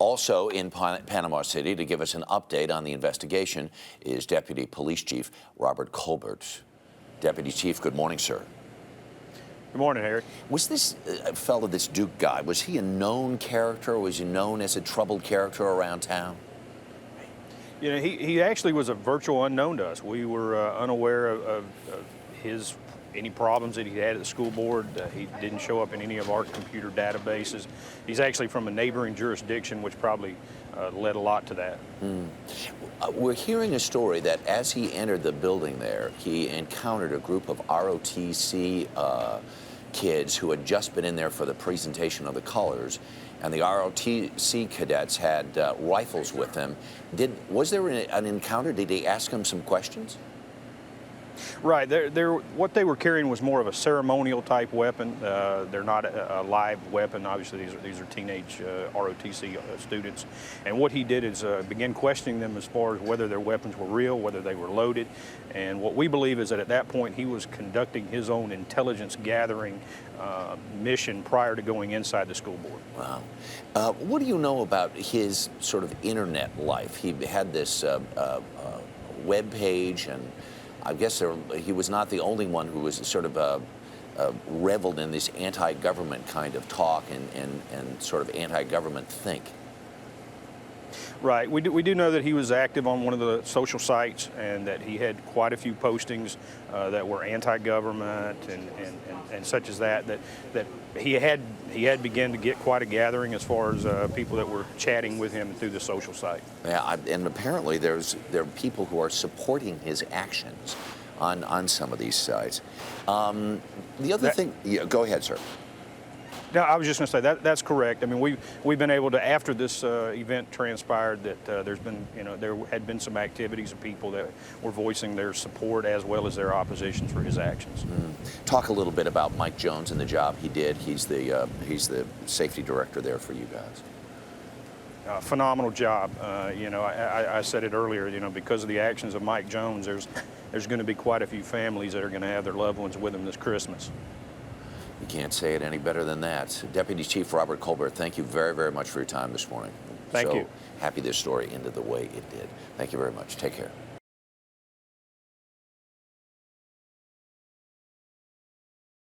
Also in Panama City to give us an update on the investigation is Deputy Police Chief Robert Colbert. Deputy Chief, good morning, sir. Good morning, Harry. Was this fellow, this Duke guy, was he a known character, or was he known as a troubled character around town? You know, he actually was a virtual unknown to us. We were unaware of any problems that he had at the school board. He didn't show up in any of our computer databases. He's actually from a neighboring jurisdiction, which probably led a lot to that. We're hearing a story that as he entered the building there, he encountered a group of ROTC kids who had just been in there for the presentation of the colors, and the ROTC cadets had rifles with them. Was there an encounter? Did they ask him some questions? Right. What they were carrying was more of a ceremonial type weapon. They're not a live weapon. Obviously, these are teenage ROTC students. And what he did is begin questioning them as far as whether their weapons were real, whether they were loaded. And what we believe is that at that point he was conducting his own intelligence gathering mission prior to going inside the school board. Wow. What do you know about his sort of internet life? He had this web page, and I guess he was not the only one who was sort of reveled in this anti-government kind of talk and sort of anti-government think. Right. We do know that he was active on one of the social sites, and that he had quite a few postings that were anti-government and such as that he had begun to get quite a gathering as far as people that were chatting with him through the social site. Yeah, and apparently there are people who are supporting his actions on some of these sites. The other thing, yeah, go ahead, sir. No, I was just going to say that's correct. I mean, we've been able to, after this event transpired, that there had been some activities of people that were voicing their support as well as their opposition for his actions. Talk a little bit about Mike Jones and the job he did. He's the safety director there for you guys. Phenomenal job. I said it earlier. Because of the actions of Mike Jones, there's going to be quite a few families that are going to have their loved ones with them this Christmas. You can't say it any better than that. Deputy Chief Robert Colbert, thank you very, very much for your time this morning. Thank you. So happy this story ended the way it did. Thank you very much. Take care.